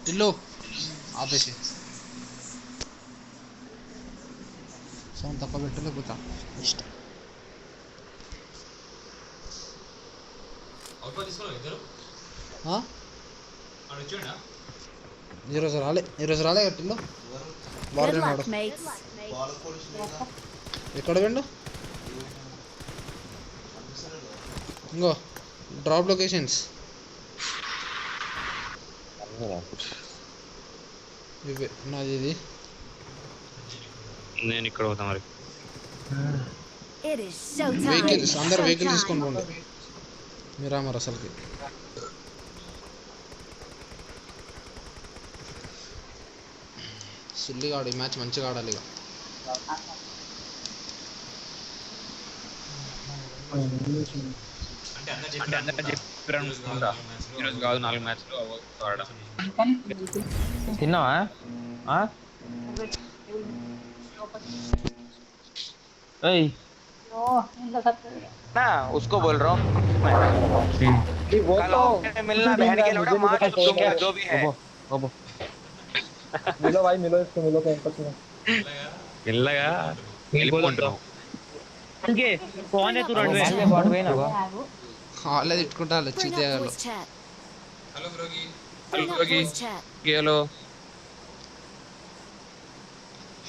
టిల్లు ఆపేసి సౌండ్ తక్కువ పెట్టలే పోతా ఇష్టం. ఈరోజు రాలే టిల్లు బాగా ఎక్కడ వెండు ఇంకో డ్రాప్ లొకేషన్స్ ఇవే నాది ఇది. నేను ఇక్కడ పోతా మరి. వెహికల్స్ అందరు వెహికల్ తీసుకొని పోండి. మీరామర్ అసలుకి సిల్లిగా ఆడు. ఈ మ్యాచ్ మంచిగా ఆడాలి ఇక. ఈరోజు కాదు 4 మ్యాచ్లు తిన్నావా? उसको बोल रहा हूँ मिलना बहन के लौटा माँ जो भी है मिलो भाई मिलो इसको मिलो మెల్లగా వెళ్ళిపోతున్నావు. వాళ్ళే తిట్టుకుంటా వచ్చి తేగాలు.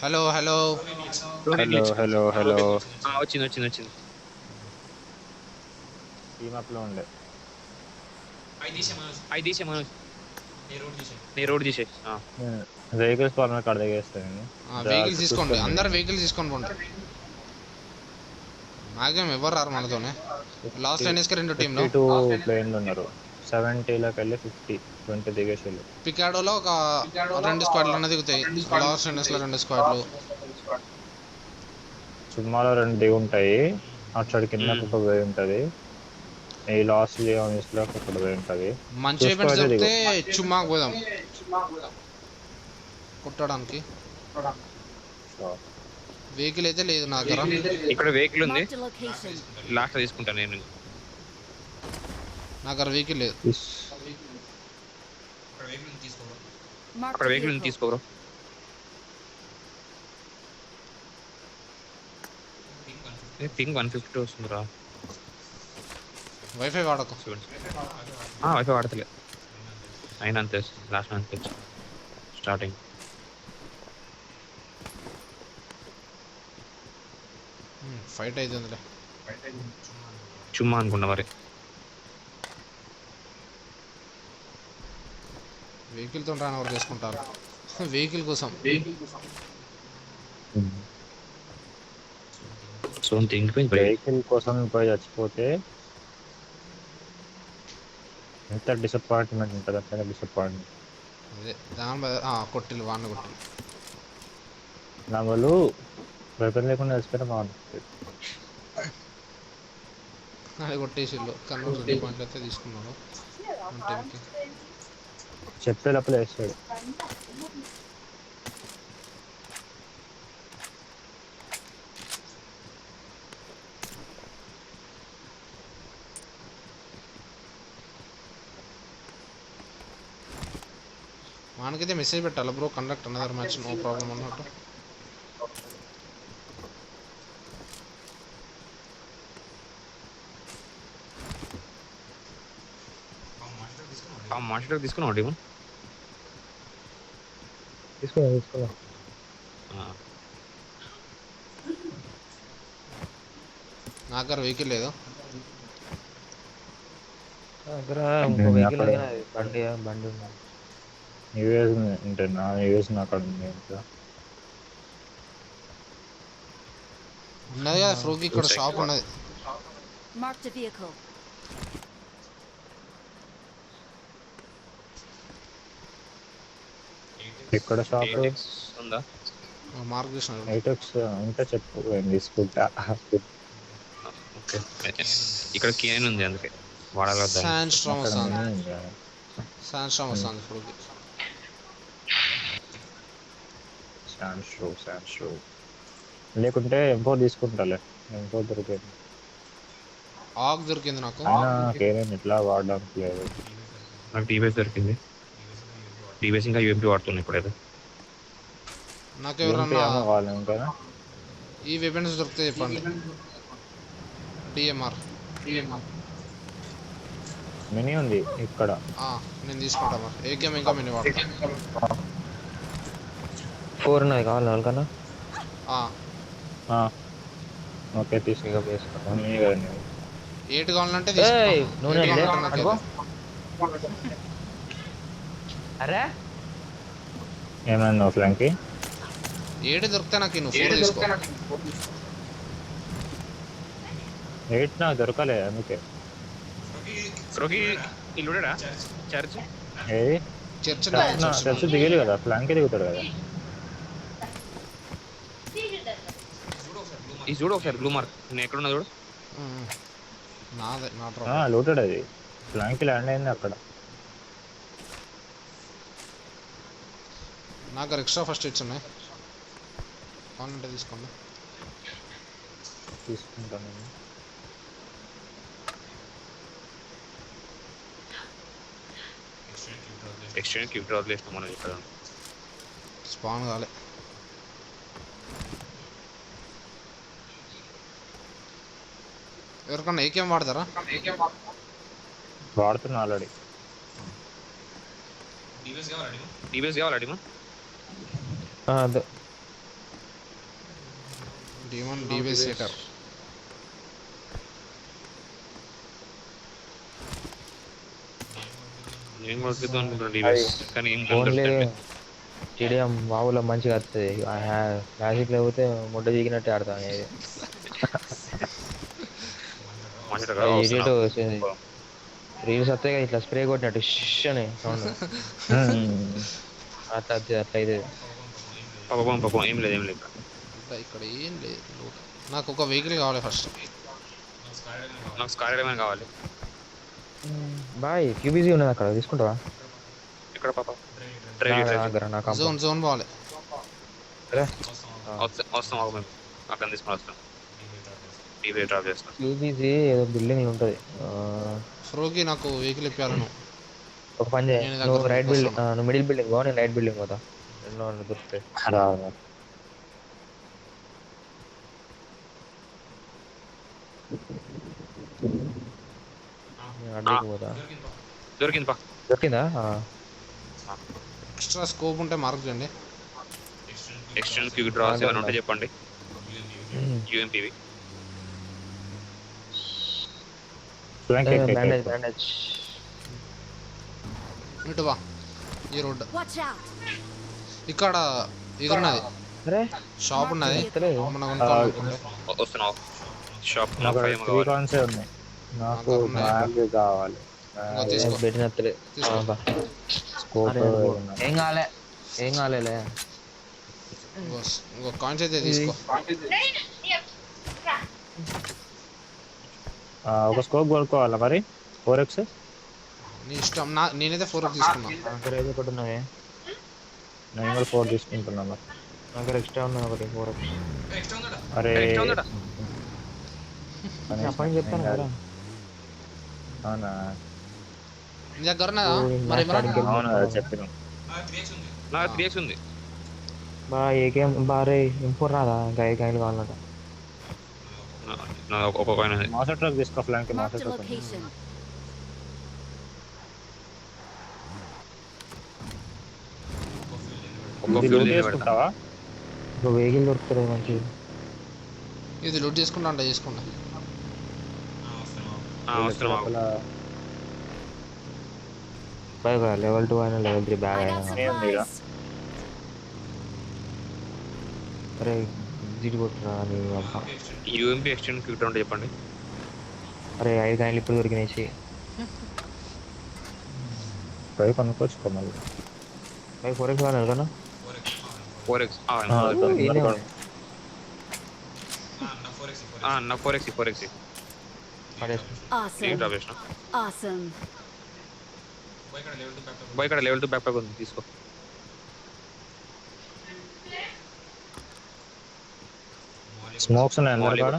హలో హలో హలో హలో వచ్చింది ఉండే అయితే మనోజ్ నీ రోడ్ తీసే వెహికల్స్ ఫార్మర్ కాడ దగ్గర వెహికల్స్ తీసుకోండి. అందరు వెహికల్స్ తీసుకొని పోండి. మాకేం ఎవరు రారు మనతోనే. లాస్ట్ టైం వేసుకు 2 టీంలో 2 ప్లేన్లు ఉన్నారు. 70 వెళ్ళి 50 20 దిగేసి పికాడోలో ఒక 2 స్క్వాడ్లు అన్న దిగుతాయి. లాస్ట్ టైంలో 2 స్క్వాడ్లు సుమాలో 2 దిగి ఉంటాయి. అటు సైడ్ కింద ఒక పోయి ఉంటుంది. ఈ లాస్ట్ లో ఒకటి పోయి ఉంటుంది. మంచి ఈవెంట్స్ దొరికితే చుమ్మాకు పోదాం కొట్టడానికి. వెహికల్ అయితే లేదు నా దగ్గర. ఇక్కడ వెహికల్ ఉంది, లాస్ట్ తీసుకుంటా నేను. నా దగ్గర వెహికల్ లేదు. అక్కడ వెహికల్ తీసుకోరు. పింగ్ 150 వస్తుందిరా. వైఫై వాడకు. వైఫై వాడతలే అయినా అంతే. లాస్ట్ అంతే స్టార్టింగ్. ఫైట్ అవుతుందిలే. చుమ్మా అనుకున్నా మరి. వెహికల్తో రాని ఎవరు చేసుకుంటారు వెహికల్ కోసం. వెహికల్ కోసం పోయి చచ్చిపోతే ఎంత డిసప్పాయింట్మెంట్ ఉంటుంది. అట్లా డిసప్పాయింట్మెంట్. అదే దాని కొట్టిలు వాడిని కొట్టిలు నా వాళ్ళు వెపన్ లేకుండా చచ్చిపోయినా బాగుంటుంది. అది కొట్టేసిళ్ళు. కన్ను 2 పాయింట్లు అయితే తీసుకున్నాడు. చెప్పేటప్పుడు వేస్తాడు. వానికైతే మెసేజ్ పెట్టాలి bro, conduct another match no problem అన్నట్టు. మాస్టర్ తీసుకున్నావు టీము? తీసుకున్నా. నా దగ్గర వెహికల్ లేదు. బండి యూఎస్ అంటే నా యూఎస్ నాకు ఉన్నది కదా ఫ్రోకి. ఇక్కడ షాప్ ఉన్నది. ఇక్కడ షాప్ ఉందా? మార్క్ చేసిన ఉంటే చెప్పు తీసుకుంటా. ఇక్కడ కేన్ ఉంది అందుకే వాడాలి. శాండ్ స్ట్రామ్ వస్తుంది ఫ్రోకి. శాండ్ లేకుంటే M4 తీసుకుంటాలే. M4 దొరికింది. ఆగ్ దొరికింది నాకు. కేన్ ఇట్లా వాడడానికి లేదు. నాకు టీవీఎస్ దొరికింది. డిబిఎస్ ఇంకా యూఎంపీ వాడుతున్నాయి ఇప్పుడైతే. నాకు యూఎంపీ ఎవరన్నా ఏమో కావాలి ఇంకా. ఈ వెపన్స్ దొరికితే చెప్పండి. డిఎంఆర్ మినీ ఉంది ఇక్కడ. నేను తీసుకుంటా మరి. ఏకేం ఇంకా మినీ వాడతా. 4 ఉన్నది కావాలి వాళ్ళకన్నా. ఓకే తీసుకు వేసుకుంటాం. మినీ కదండి. 8 కావాలంటే నూనె అరే ఏమైంది ఫ్లాంక్కి? 7 దొరికితే నాకు నువ్వు 4 తీసుకో. 8 నాకు దొరకలే అందుకే. ఇల్లుడా చర్చ్ ఏది చర్చ్ దిగేది కదా, ఫ్లాంకే దిగుతాడు కదా. ఈ చూడు ఒకసారి బ్లూ మార్క్ నేను ఎక్కడున్నా చూడు. లూటెడ్ అది. ఫ్లాంక్ ల్యాండ్ అయింది అక్కడ. నాకు ఎక్స్ట్రా ఫస్ట్ ఎయిడ్స్ ఉన్నాయి, కావాలంటే తీసుకోండి. తీసుకుంటాను నేను. ఎక్స్చేంజ్ క్యూబ్ డ్రాప్ చేస్తాం మనం ఇక్కడ. స్పాన్ కాలే. ఎవరికన్నా ఏకేం వాడతారా? వాడుతున్నా ఆల్రెడీ. డిబిఎస్ కావాలి D1 డిబిఎస్ హీటర్. నేను కొడుకుతాను అనుకుంటున్నాను డిబిఎస్, కానీ ఏం ఓన్లీ టీడీఎం వావులో మంచిగా వస్తుంది. మ్యాజిక్ లేకపోతే ముడ్డ దిగినట్టే ఆడతాను. రీల్స్ వస్తాయి కదా ఇట్లా స్ప్రే కొట్టినట్టు ష్ అని సౌండ్. అట్లా అట్లా ఇది పాపం ఏం లేదు ఇక్కడ ఏం లేదు. నాకు ఒక వెహికల్ కావాలి ఫస్ట్. నాకు స్కార్ ఏమైనా కావాలి. బాయ్ క్యూబీజీ ఉన్నది అక్కడ, తీసుకుంటావా? ఇక్కడ పాప జోన్ పోవాలి. వస్తాం మేము అక్కడ తీసుకొని వస్తాం. టీవీ డ్రాప్ చేస్తాం. క్యూబీజీ ఏదో బిల్డింగ్ ఉంటుంది. ఫ్రోకి నాకు వెహికల్ ఇప్పాలను. ఒక పని చేయి, నువ్వు రైట్ బిల్డింగ్, నువ్వు మిడిల్ బిల్డింగ్ పో, నేను రైట్ బిల్డింగ్ పోతా. ఎన్నో దొరుకుతాయి. అడ్డకి పోతా. దొరికిందా? ఎక్స్ట్రా స్కోప్ ఉంటే మార్క్ చేయండి. ఎక్స్టెండ్ క్యూబ్ డ్రాప్స్ ఏమైనా ఉంటే చెప్పండి. యూఎంపీవి బ్యాండేజ్ ఇటు వా. ఈ రోడ్ ఇక్కడ ఇది ఉన్నది, షాప్ ఉన్నది. మనం వస్తున్నావు షాప్ ఉన్నాయి. నాకు కావాలి. ఏం కాలే ఇంకో కాయిన్స్ అయితే తీసుకో. ఒక స్కోప్ కొనుక్కోవాలా మరి? 4x నీ ఇష్టం. నేనైతే 4x తీసుకున్నా. నేను కూడా 4 తీసుకుంటున్నాను. నాకు ఎక్స్ట్రా ఉన్నది ఒకటి 4x. అరే పని చెప్తాను కదా. అవునా? నీ దగ్గర ఉన్నదా? చెప్పిన నాకు 3x ఉంది. ఏకేం బారే ఇంపోర్ రాదా? ఇంకా ఏ కాయలు కావాలంట. ఒక కాయిన్ ఉంది. మాస్టర్ ట్రక్ తీసుకో. ఫ్లాంక్ మాస్టర్ ట్రక్ తీసుకుంటావా? ఒక వెహికల్ దొరుకుతుంది మంచిది. ఇది లూట్ చేసుకుంటా అంటే చేసుకుంటా. లెవెల్ 2 అయినా లెవెల్ 3 బ్యాగ్ అయినా. అరే జీడి కొట్టురా నీ అబ్బా. యూఎంపీ ఎక్స్టెండ్ క్యూబ్ ఉంటే చెప్పండి. అరే 5 కాయలు ఇప్పుడు దొరికినాయి. పై కొనుక్కోవచ్చు మళ్ళీ. 4x కావాలి కదా? 4x నా 4x బాయ్ ఇక్కడ లెవెల్ 2 బ్యాక్ ప్యాక్ ఉంది, తీసుకో. స్మోక్స్ ఉన్నాయి అందరి కాడ.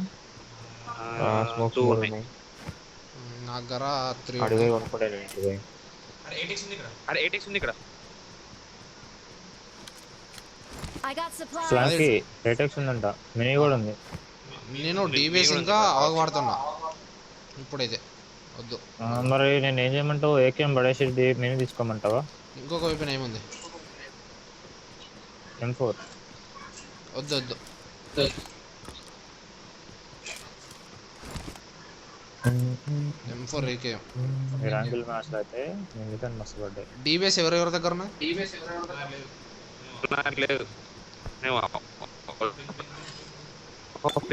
స్మోక్స్ ఉన్నాయి నా దగ్గర 3. అడిగే కొనుక్కోలేదు. అరే 8x ఉంది ఇక్కడ. I got supplies. ఫ్లాంక్ రేటెక్స్ ఉందంట, మినీ కూడా ఉంది. నేను డీబీఎస్ ఇంకా వాడుతున్నా ఇప్పుడైతే వద్దు. మరి నేను ఏం చేయమంటావు? ఏకేఎం పడేసి మినీ తీసుకోమంటావా? ఇంకొక వైపున ఏముంది? M4 వద్దు వద్దు. M4 ఏకేఎం ర్యాంగిల్ మ్యాచ్లో అయితే మిగతా మస్తు పడ్డాయి. డీబీఎస్ ఎవరెవరి దగ్గర ఉన్నాయి? లేదు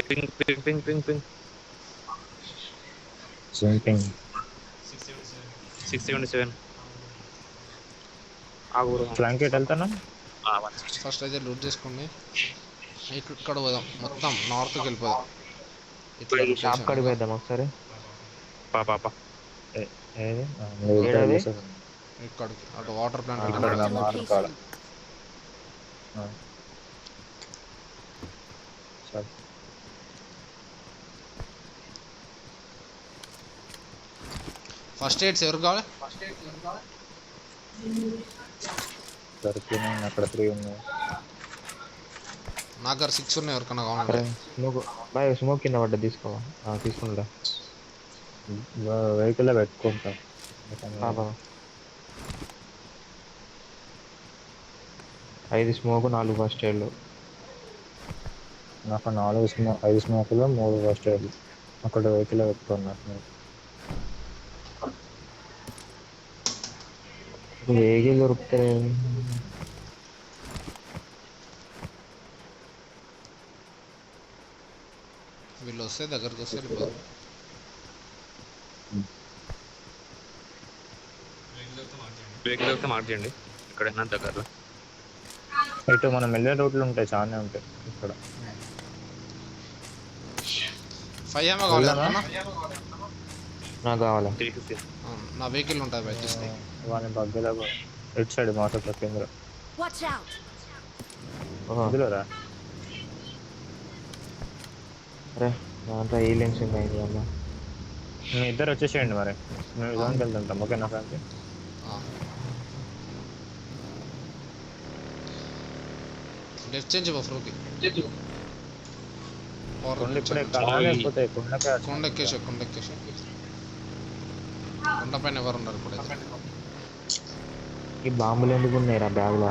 ping ping ping ping ping సింపింగ్ 677 ఆగురు. ఫ్లాంక్ ఎట్ వెళ్తానా? ఫస్ట్ అయితే లూట్ చేసుకోండి. ఇక్కడ పోదాం, మొత్తం నార్త్కి వెళ్ళిపోదాం. ఇట్లా షాప్ కాడికి పోద్దాం ఒకసారి. పాపా ఏది ఇక్కడికి అటు వాటర్ ప్లాంట్ ఫస్ట్ ఎయిడ్స్ ఎవరు కావాలి? దొరికినాయి అక్కడ 3 ఉన్నాయి. నా దగ్గర 6 ఉన్నాయి, ఎవరికన్నా కావాలి? స్మోక్ బాయ్, స్మోక్ కింద పడ్డా, తీసుకోవా? తీసుకుంటా. వెహికల్ పెట్టుకుంటా. 5 స్మోక్, 4 ఫస్ట్ ఎయిడ్లు. నాకు 5 స్మోకులు 3 ఫస్ట్ ఎయిడ్లు. అక్కడ వెహికల్ పెట్టుకున్నా. వెహికల్ దొరుకుతాయి. వీళ్ళు వస్తే దగ్గరికి వస్తే వెళ్ళిపోదాం. వెహికల్ మార్క్ చేయండి ఎక్కడైనా దగ్గరలో. ఇటు మనం వెళ్ళే రోడ్లు ఉంటాయి, చాలానే ఉంటాయి ఇక్కడ. 5 ఏమో కావాలి అనుకున్నా. నాకు కావాలా? 350 నా వెహికల్ ఉంటుంది బయట తీసుకో. వాని బగ్గలో ఇటు సైడ్ మాతో కేంద్ర Watch out. ఇందులో రా. అరే దాంట్లో ఏలియన్స్ ఉన్నాయి అమ్మ. మీ ఇద్దరు వచ్చేసేయండి, మరి మేము జోన్కి వెళ్తుంటాం. ఓకేనా ఫ్రెండ్స్? లెఫ్ట్ చేంజ్ ఫ్రూకి ఇప్పుడే లేకపోతే కొండెక్కేసి కొండ పైన ఎవరు ఉన్నారు ఇప్పుడైతే? ఈ బాంబులు ఎందుకు ఉన్నాయి రా బ్యాగ్లో?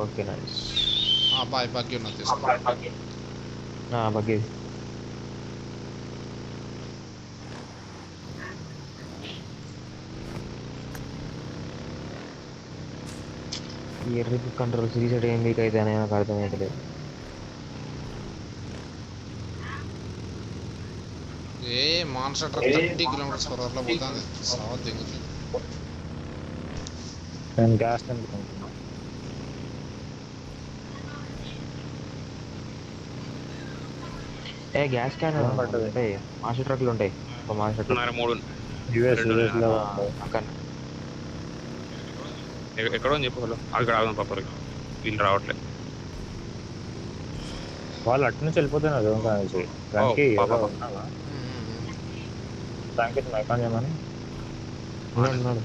Okay nice. బాయ్ బాకీ ఉన్నది తీసుకో. బగ్గి ఈ ఎర్రికి కంట్రోల్స్ రీసెట్ ఏం వీక్ అయితే అని నాకు అర్థమవుతలేదు. ఏ మాన్స్టర్ ట్రక్ 30 km/h పోతుంది. సావ దిగుతుంది. నేను గ్యాస్ నింపుకుంటున్నా. గ్యాస్ క్యాన్ ఉంటాయి, మాస్టర్ ట్రక్లు ఉంటాయి. ఒక మాస్టర్ ట్రక్ 3 యూఎస్ లో అక్కడ ఎక్కడో అని చెప్పు. అక్కడ ఆగుదాం పాప, వీళ్ళు రావట్లేదు. వాళ్ళు అటు నుంచి వెళ్ళిపోతున్నారు జోన్ కానించి. దానికి మైకాన్ చేయమని ఉన్నాడు.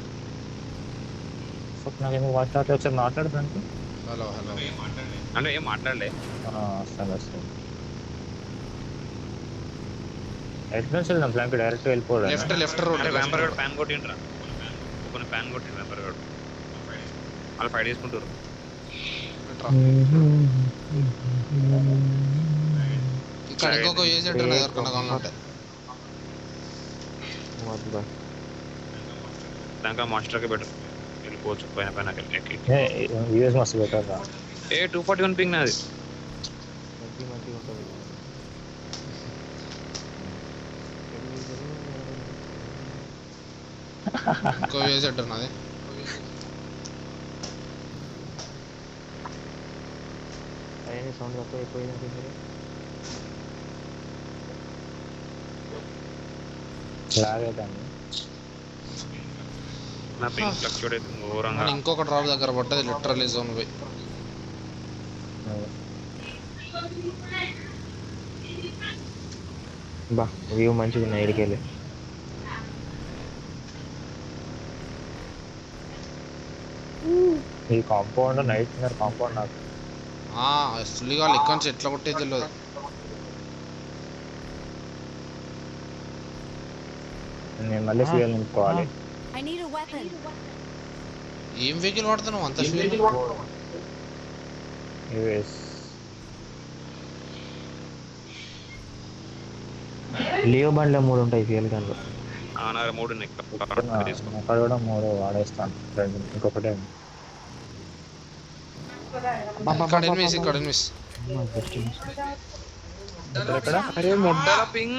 నాకు ఎందుకు మాట్లాడితే ఒకసారి మాట్లాడదానికి. హలో అంటే ఏం మాట్లాడలే. వస్తాను. ఎటు నుంచి వెళ్దాం? ఫ్లాంక్ డైరెక్ట్ వెళ్ళిపోవడం. Left road. వ్యాంపర్ గడ్ ప్యాన్ కొట్టిండ్రా, కొన్ని ప్యాన్ కొట్టింది వ్యాంపర్ గడ్. వాళ్ళు ఫైట్ చేసుకుంటారు. ఇక్కడ ఇంకొక ఏజెంట్ ఉన్నది, ఎవరికన్నా కావాలంటే. దాకా మాస్టర్కి బెటర్ వెళ్ళిపోవచ్చు. పైన యూఎస్ మస్తు బెటర్ రా. 241 పింగ్ నాది. ఇంకో ఏజెంట్ ఉన్నది. సౌండ్ తక్కువ అయిపోయింది. నా పింగ్ ఫ్లక్చుయేట్ అయితే ఘోరంగా. ఇంకొక డ్రాప్ దగ్గర పడ్డది, లిటరల్లీ జోన్ పోయి. బా వ్యూ మంచిగా ఉన్నాయి. ఇడికెళ్ళి ఈ కాంపౌండ్ నైట్ కాంపౌండ్ నాకు ఫుల్గా లెక్క నుంచి ఎట్లా కొట్టేది తెలియదు. నేను మళ్ళీ ఫ్యూయల్ నింపుకోవాలి. I need a weapon. ఏం వెహికల్ వాడుతున్నావు అంత ఫ్యూయల్? యూఎస్ లియో బండ్లో 3 ఉంటాయి ఫ్యూయల్ గన్లు. నా 3 ఉన్నాయి. తీసుకో. అక్కడ కూడా 3 వాడేస్తాను. 2 ఇంకొకటే ఉంది. ఇక్కడ ఎనిమిస్ ఎక్కడ అరే మొడ్డల పింగ్.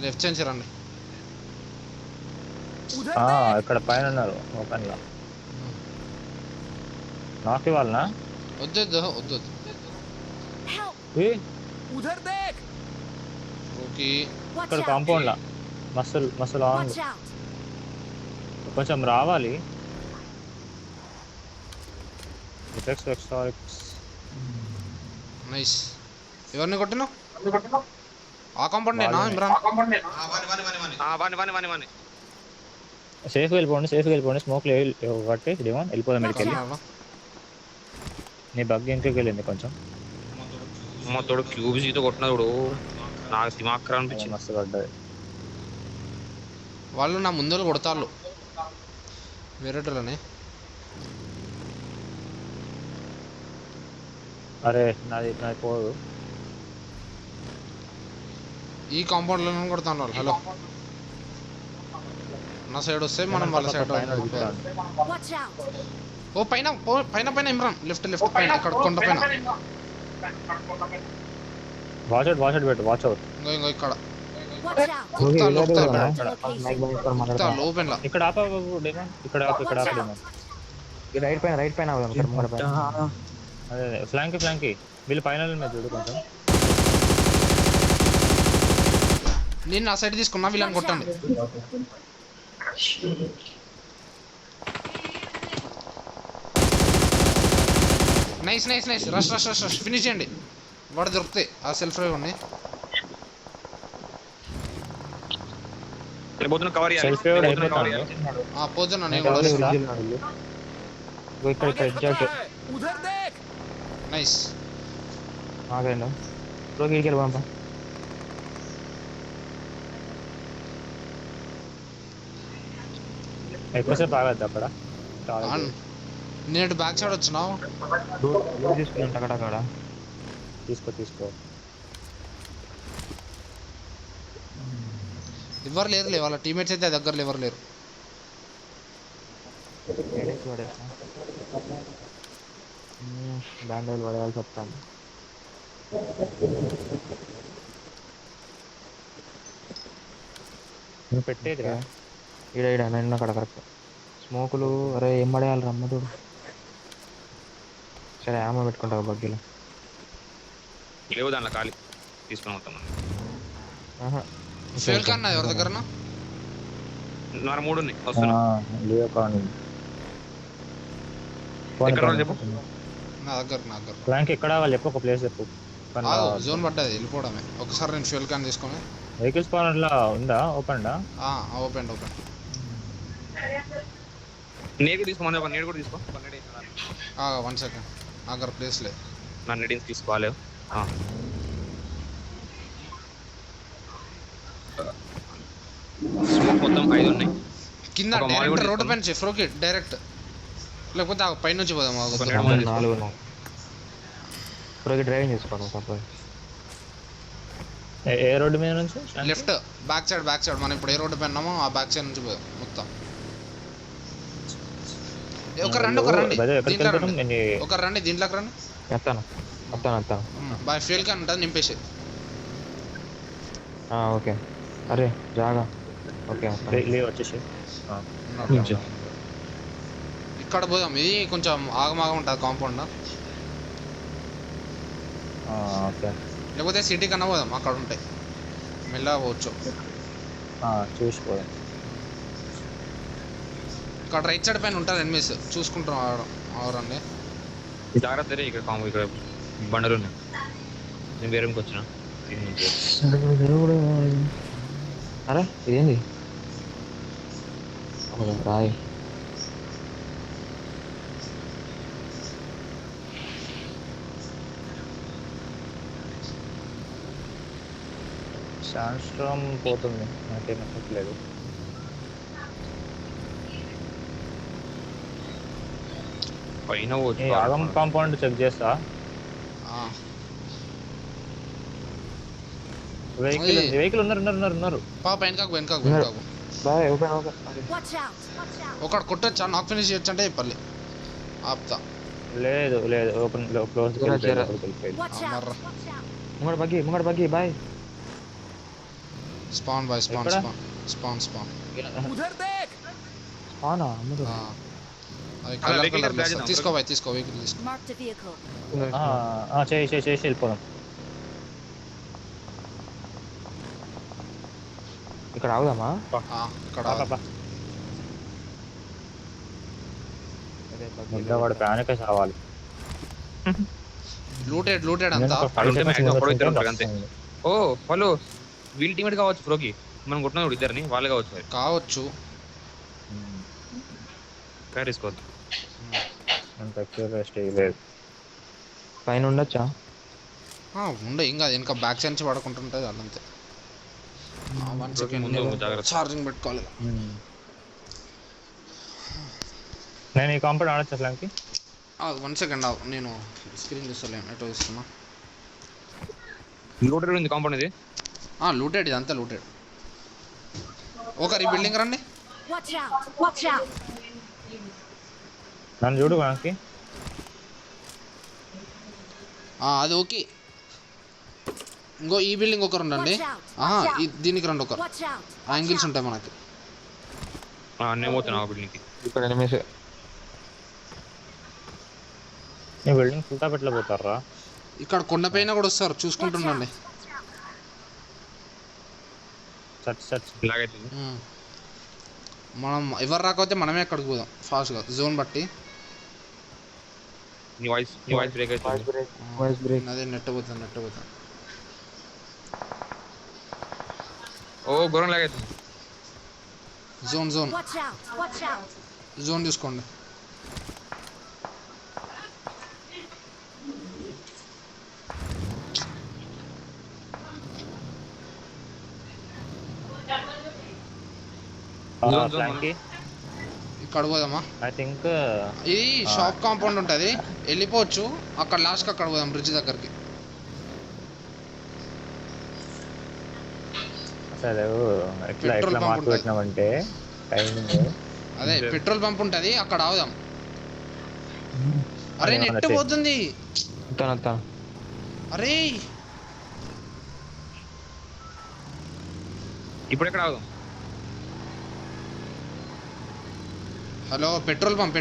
లెఫ్ట్ చేంజ్ రండి. ఇక్కడ పైన ఉన్నారు ఓపెన్ లో. నాకు ఇవ్వాలనా? వద్దు వద్దు వద్దు వద్దు. ఓకే Watch ఇక్కడ out. కాంపౌండ్ లా మస్తు లాంగ్. Watch out. కొంచెం రావాలి. ఎక్స్టారిక్స్ నైస్. ఎవరిని కొట్టినావు? ఆ కాంపౌండ్ నేనా ఇమ్రాన్? వాని సేఫ్ వెళ్ళిపోండి. స్మోక్ కట్టి డిమాన్ వెళ్ళిపోదాం. మెడికెళ్ళి నీ బగ్ ఇంటికి వెళ్ళింది కొంచెం. తోడు క్యూబీసీతో కొట్టిన చూడు నాకు దిమాక్ అనిపించింది. మస్తు పడ్డది. వాళ్ళు నా ముందర కొడతాళ్ళు వేరేటోళ్ళని. అరే నాది పోదు. ఈ కాంపౌండ్లో కొడతాను వాళ్ళు. హలో నా సైడ్ వస్తే మనం వాళ్ళ సైడ్. Watch out. ఓ పైన ఇమ్రాన్ లెఫ్ట్ పైన ఇక్కడ కొండ పైన. వాచ్ అవుట్ పెట్టు. Watch out. ఇంకో ఇక్కడ Watch out. లోపెన్ లా ఇక్కడ ఆప డిమాన్. ఇక్కడ ఆప డిమాన్. రైట్ పైన అవుదాం. ఇక్కడ ముంగడ పైన. అదే ఫ్లాంక్ వీళ్ళు పైన మీద చూడు కొంచెం. నేను నా సైడ్ తీసుకున్నా. వీళ్ళని కొట్టండి. నైస్. రష్ ఫినిష్ చేయండి. వాడు దొరుకుతాయి ఆ సెల్ఫ్ డ్రైవ్ ఉన్నాయి. కవర్ సెల్ఫ్ పోతున్నా నేను కూడా. ఇక్కడ ఎగ్జాక్ట్ నైస్. ఆగండి లోకి వెళ్ళిపోదాం. ఎక్కువసేపు ఆగద్దు అక్కడ. నేను బ్యాక్ సైడ్ వచ్చినావు. తీసుకున్నాం అక్కడ. తీసుకో. ఎవరు లేరు. వాళ్ళ టీమేట్స్ అయితే దగ్గరలో ఎవరు లేరు. బ్యాండేజ్ పడేయాల్సి వస్తాను. నువ్వు పెట్టేదిరా. ఈడ నేను అక్కడ కరెక్ట్. స్మోకులు అరే ఏం పడేయాలి రమ్మదు. సరే ఆమె పెట్టుకుంటావు బగ్గీలో. లేవు దాంట్లో ఖాళీ తీసుకుని వస్తాం. ఫెయిల్ కన్నా ఎవరి దగ్గర? 3 ఉన్నాయి. వస్తున్నా. చెప్పు నా దగ్గర ఫ్లాంక్ ఎక్కడ వాళ్ళు చెప్పు. ఒక ప్లేస్ చెప్పు. జోన్ పడ్డది వెళ్ళిపోవడమే. ఒకసారి నేను ఫ్యూయల్ క్యాన్ తీసుకొని. వెహికల్ స్పానర్ లా ఉందా? Open open. నేడు తీసుకో. నేడు కూడా తీసుకో. 1 సెకండ్. నా దగ్గర ప్లేస్ లేదు. నా నెడిన్స్ తీసుకోవాలి. స్మోక్ మొత్తం 5 ఉన్నాయి. కింద డైరెక్ట్ రోడ్డు పైన చెఫ్రోకి డైరెక్ట్. లేకపోతే పైన నుంచి పోదాం. 4 ఉన్నాయి. డ్రైవింగ్ చేసుకోవాలి. ఏ రోడ్డు మీద నుంచి? Left back side. మనం ఇప్పుడు ఏ రోడ్డు పైన ఉన్నామో ఆ బ్యాక్ సైడ్ నుంచి పోదాం మొత్తం. ఒక రండి దీంట్లోకి రండి. వస్తాను. బాయ్ ఫ్యూయల్ క్యాన్ ఉంటుంది నింపేసి. ఓకే. అరే జాగా. ఓకే వచ్చేసి ఇక్కడ పోదాం. ఇది కొంచెం ఆగమాగం ఉంటుంది కాంపౌండ్. ఓకే. లేకపోతే సిటీ కన్నా పోదాం. అక్కడ ఉంటాయి మెల్లగా పోవచ్చు. చూసిపోదాం. ఇక్కడ రైట్ సైడ్ పైన ఉంటారు ఎనిమిస్. చూసుకుంటాం అవరండి. జాగ్రత్త. ఇక్కడ బండలు ఉన్నాయి. నేను వేరేకి వచ్చిన అరే ఇదేంది రాయ్ శాండ్స్ట్రామ్ పోతుంది, నాకేం ఎఫెక్ట్ లేదు. పైన ఈ ఆగం కాంపౌండ్ చెక్ చేస్తా. వెహికల్ ఉన్నారు. వెనకాకు boy open open Watch out! ఒకటి కొట్టొచ్చా, నాక్ ఫినిష్ చేయొచ్చు అంటే చెప్పాలి. ఆపుతా. లేదు ఓపెన్ క్లోజ్ Watch out! అమర్రా. ముంగడ buggy boy. Spawn boy, spawn ఎక్కడ? స్పాన్. అవునా అమ్మడు అది అలా కలర్ vehicle కలర్ badge తీసుకో బాయ్, తీసుకో వెహికల్ తీసుకో. Marked a vehicle. చేసి వెళ్ళిపోదాం. ఇక్కడ ఆగుదామా? ఇక్కడ వాడు ప్యానిక్ కావాలి. లూటెడ్ అంతా. ఓ హలో, వీళ్ళ టీమేట్ కావచ్చు ప్రోకి. మనం కొట్టిన ఇద్దరిని వాళ్ళు కావచ్చు. తీసుకోవద్దు. పైన ఉండొచ్చా? ఉండే ఇంకా వెనక బ్యాక్ సైడ్ నుంచి పడుకుంటుంటుంది అల్లంతే. 1 సెకండ్ ఛార్జింగ్ పెట్టుకోవాలి. నేను ఈ కాంపౌండ్ ఆడొచ్చు అసలుకి. 1 సెకండ్ నేను స్క్రీన్ చూస్తలేను, ఎటో చూస్తున్నా. లూటెడ్ ఉంది కాంపౌండ్ ఇది. లూటెడ్, ఇదంతా లూటెడ్. ఒకరి బిల్డింగ్ రండి. Watch out! నన్ను చూడు మనకి. అది ఓకే. ఇంకో ఈ బిల్డింగ్ ఒకరు ఉండండి. దీనికి రండి ఒకరు. Watch out! యాంగిల్స్ ఉంటాయి మనకి. నేను పోతున్నా బిల్డింగ్కి. ఇక్కడ ఎనిమిస్ ఈ బిల్డింగ్ ఫుల్టా పెట్ల పోతారా? ఇక్కడ కొండపైన కూడా వస్తారు, చూసుకుంటుండండి. సచ్ ఇలాగైతుంది. మనం ఎవరు రాకపోతే మనమే అక్కడికి పోదాం ఫాస్ట్గా, జోన్ బట్టి. నీ వాయిస్ బ్రేక్ అవుతుంది. Voice break. అదే నెట్ పోతాను. ఓ ఘోరం లాగైతుంది. Zone Watch out! జోన్ చూసుకోండి. ఇక్కడ పోదామా? ఐ థింక్ ఇది షాప్ కాంపౌండ్ ఉంటుంది, వెళ్ళిపోవచ్చు. అక్కడ లాస్ట్కి అక్కడ పోదాం, బ్రిడ్జ్ దగ్గరికి. అసలు ఎట్లా పెట్రోల్ పంప్ మార్పు పెట్టినామంటే టైమింగ్. అదే పెట్రోల్ పంప్ ఉంటుంది, అక్కడ ఆవుదాం. అరే నెట్ పోతుంది. అరే ఇప్పుడు ఎక్కడ ఆగుదాం? Hello, petrol pump.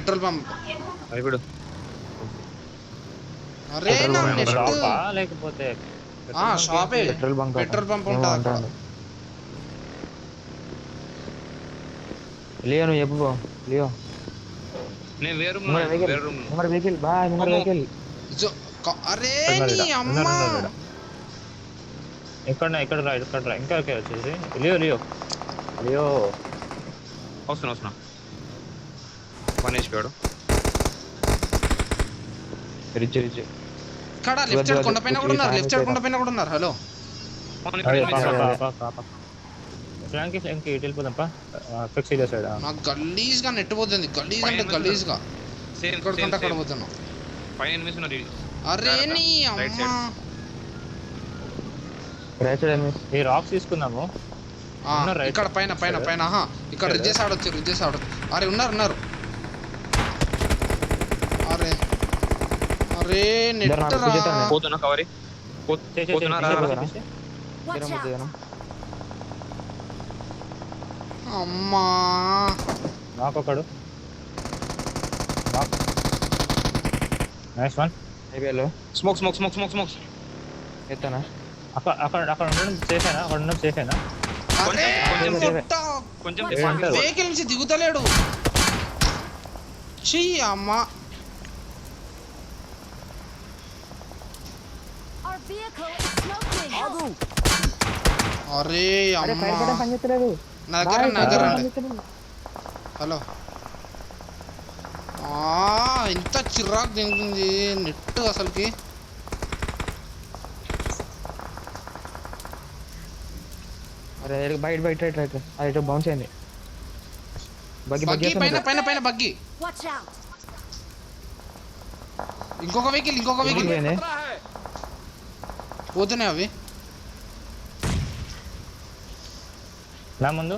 ఇప్పుడు అరే నా నెట్. షాపా లేకపోతే షాపే. పెట్రోల్ పంప్ ఉంటుంది అక్కడ. లియో నువ్వు చెప్పు లియో. నేను వేరే వెహికల్ బాయ్. వెహికల్ అరే నీ అమ్మ. ఇక్కడ రా ఇంకా వచ్చేసి లియో వస్తున్నా. 1 HP వాడు. రిచ్ ఇక్కడ లెఫ్ట్ సైడ్ కొండపైన కూడా ఉన్నారు. హలో, ఫ్లాంక్ ఇటు వెళ్ళిపోదాంపా. ఫిక్స్ ఇదే సైడ్. నాకు గలీజ్గా నెట్ పోతుంది. గలీజ్గా ఇక్కడ కొంట అక్కడ పోతున్నాం. పైన ఎనిమిస్ ఉన్నారు. అరే నీ అమ్మ. ఈ రాక్స్ తీసుకుందాము. ఇక్కడ పైన ఇక్కడ రిజెస్ ఆడొచ్చు. అరే ఉన్నారు. అరే నెట్ పోతున్నా కవరి. Watch out! అమ్మా, నాకొకడు. Nice one. స్మోక్స్. ఎత్తానా? అక్కడ ఉండడం సేఫేనా? కొంచెం వెహికల్ నుంచి దిగుతలేడు. చెయ్యి అమ్మా. Our vehicle is smoking. అరే అరే అమ్మ ఫైర్ బటన్ పనిచేస్తలేదు. నా దగ్గర రండి. పనిచేస్తలేదు. హలో ఇంత చిరాకు తింటుంది నెట్ అసలుకి. అరే బయట అది బౌన్స్ అయింది. బగ్గి పైన బగ్గి. Watch out! ఇంకొక వెహికల్ పోయింది. పోతున్నాయి అవి. నా ముందు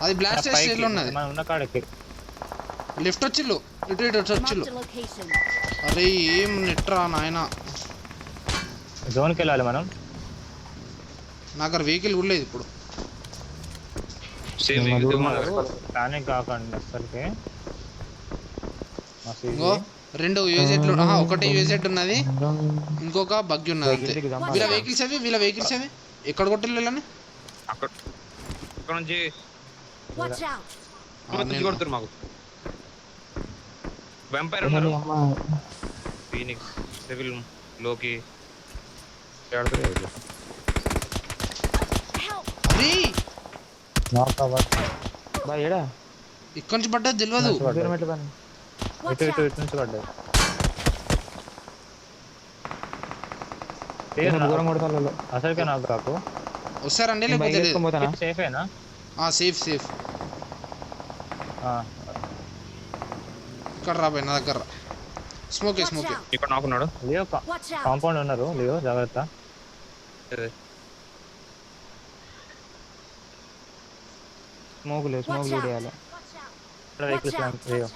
అది బ్లాస్ట్ స్టేజ్ ఉన్నది. మనం ఉన్న కాడకి లెఫ్ట్ వచ్చిల్లు ఇటు వచ్చిల్లు. Marked a location. అరే ఏం నెట్రా నాయన. జోన్కి వెళ్ళాలి మనం. నా దగ్గర వెహికల్ కూడా లేదు ఇప్పుడు. సేమ్ ప్యానిక్ కాకండి అసలుకి. ఇంకో 2 యూజెట్లు. ఒకటే యూజెట్ ఉన్నది, ఇంకొక బగ్గి ఉన్నది అంతే. వీళ్ళ వెహికల్స్ అవి ఎక్కడ కొట్టిల్లని అక్కడ నుంచి Watch out! కొడుతురు మాకు. వెంపైర్ ఉన్నారు, ఫీనిక్స్, సివిల్, లోకి. Help! అరే ఏడా ఇక్కడ నుంచి పడ్డది తెలియదు. Watch ఇటు out! నుంచి పడ్డది. దూరం కొడతారు వాళ్ళు. అసలుకే నాకు కాకు. వస్తారండి నేను బైక్ లేకపోతే వేసుకొని పోతానా? సేఫేనా? సేఫ్. ఇక్కడ రాబాయి నా దగ్గర. Smoke Watch out! ఇక్కడ నాకున్నాడు. Leo Watch out! కాంపౌండ్ ఉన్నారు. లియో జాగ్రత్త. Smoke Watch loot out! చేయాలి. Watch out! ఇక్కడ వెహికల్స్ లియో.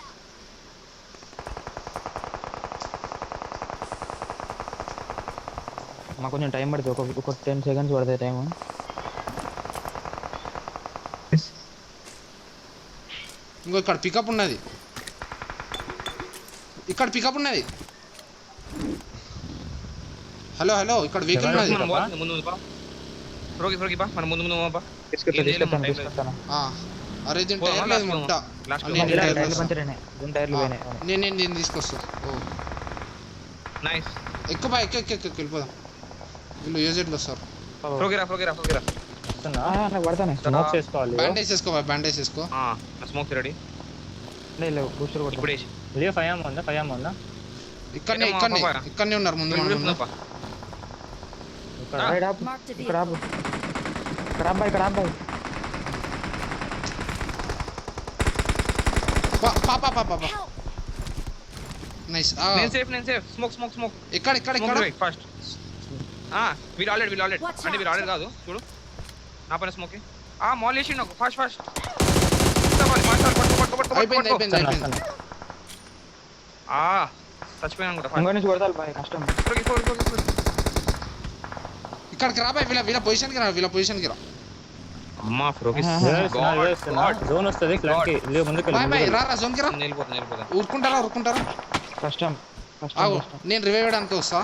మాకు కొంచెం టైం పడుతుంది. ఒక 10 seconds పడుతుంది టైం. ఇంకో ఇక్కడ పికప్ ఉన్నది. హలో ఇక్కడ వెహికల్ ఉన్నది. మనం పోతుంది ముందు బా. ఫ్రోగి బా, మనం ముందు బా. తీసుకొస్తాను. అరే దీని టైర్ లేదు ముట్ట. లాస్ట్ టైర్లు పంచరేనే. టైర్లు పోయినాయి. నేను తీసుకొస్తా. నైస్. ఎక్కువ బా ఎక్క వెళ్ళిపోదాం. వీళ్ళు యూజెట్లు వస్తారు. ఫ్రోగిరా. వస్తున్నా. నాకు పడతానే. స్మోక్ చేసుకోవాలి. బ్యాండేజ్ చేసుకో. నా స్మోక్ రెడీ. లేదు బూస్టర్ కొట్టు. ఇప్పుడు లియో 5 ఉందా? ఇక్కడనే ఉన్నారు ముందు మనం ఉన్నాం. ఇక్కడ రైట్ ఆపు. Marked a ఇక్కడ ఆపు. vehicle. ఇక్కడ అబ్బాయి. Help! నైస్. నేను సేఫ్. స్మోక్. ఇక్కడ ఫస్ట్. వీల్ ఆల్రెడీ Watch అంటే వీల్ out. ఆల్రెడీ కాదు చూడు. నా పైన స్మోక్. మాల్ వేసి నాకు ఫాస్ట్. అయిపోయింది. చచ్చిపోయాను కూడా. ఇంకో నుంచి కొడతారు బాయ్ కష్టం. ఇక్కడికి రాబాయి. వీళ్ళ పొజిషన్కి రా. అమ్మా ఫ్రోకి జోన్ వస్తుంది ఫ్లాంక్ కి. లియో ముందుకు బాయ్ రా జోన్కి రా. వెళ్ళిపోతా. ఊరుకుంటారా? కష్టం. నేను రివైవ్ చేయడానికి వస్తా.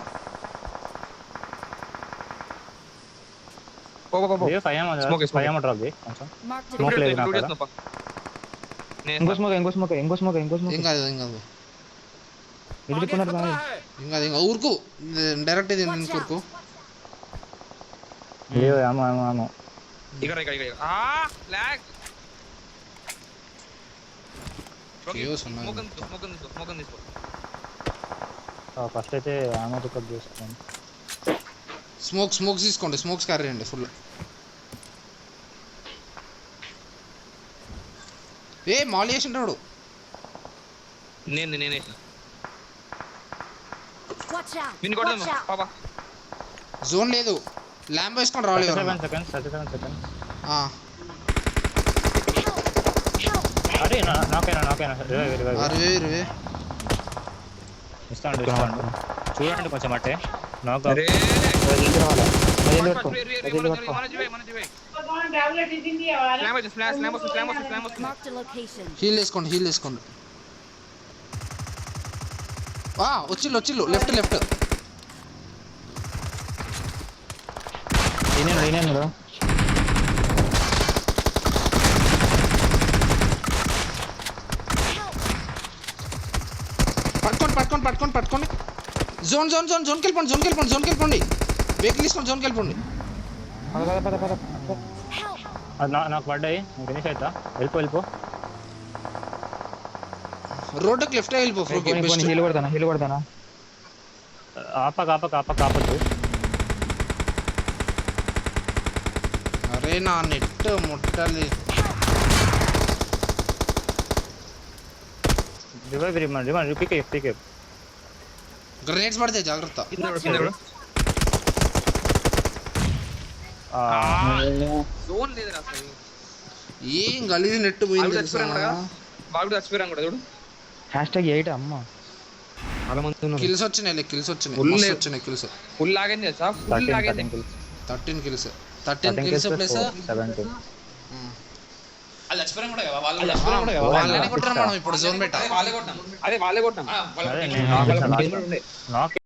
లియో 5 డ్రాప్ చేయి కొంచెం. Marked a Smoke లేదు నా ఇంకో కాడ. ఇంకో స్మోక్. ఏం కాదు ఇడుకున్నారు బాయ్. ఇంకా ఊరుకు డైరెక్ట్ ఇది ఊరుకు. లియో ఆమో. ఇక్కడ లాగ్. Chaos ఉన్నది. స్మోక్ తీసుకో. ఫస్ట్ అయితే ఆమో పికప్ చేసుకోండి. స్మోక్స్ తీసుకోండి. స్మోక్స్ క్యారీ చేయండి ఫుల్. మాల్ చేసింటాడు. నేనే Watch out! విని Watch కొడదాం out! పాపా. జోన్ లేదు. ల్యాంబ్ వేసుకొని రావాలి. 37 seconds. Help! అరే నాకైనా అరే ఇస్తాను చూడండి కొంచెం అట్టే నాకు. అరే Marked a location. హీల్ వేసుకోండి. వచ్చిల్లు లెఫ్ట్. ఈయన పట్టుకోండి. జోన్కి వెళ్ళిపోండి. వెహికల్ తీసుకొని జోన్కి వెళ్ళిపోండి. పద పద. Help! అది నాకు పడ్డాయి. నేను ఫినిష్ అవుతా. వెళ్ళిపో. రోడ్డుకి లెఫ్ట్ వెళ్ళిపో ఫ్రూకి బెస్ట్. హీల్ కొడతానా. ఆపద్దు. అరే నా నెట్ ముట్టాలి. రిమైండ్ పీకే. గ్రెనేడ్స్ పడితే జాగ్రత్త. జోన్ లేదురా అసలు. ఏం గలీజ్ నెట్ పోయింది బాగా చచ్చిపోయాను కూడా చూడు. #8 అమ్మ. చాలా మంది ఉన్నారు. కిల్స్ వచ్చినాయి Full మస్తు వచ్చినాయి కిల్స్. ఫుల్ లాగైంది తెలుసా? ఫుల్ లాగైంది. 13 kills plus 17. వాళ్ళు చచ్చిపోయాం కూడా కదా వాళ్ళని కొట్టారు మనం ఇప్పుడు జోన్ పెట్టా. వాళ్ళే కొట్టాం. అదే నేను ఉండే. నాకు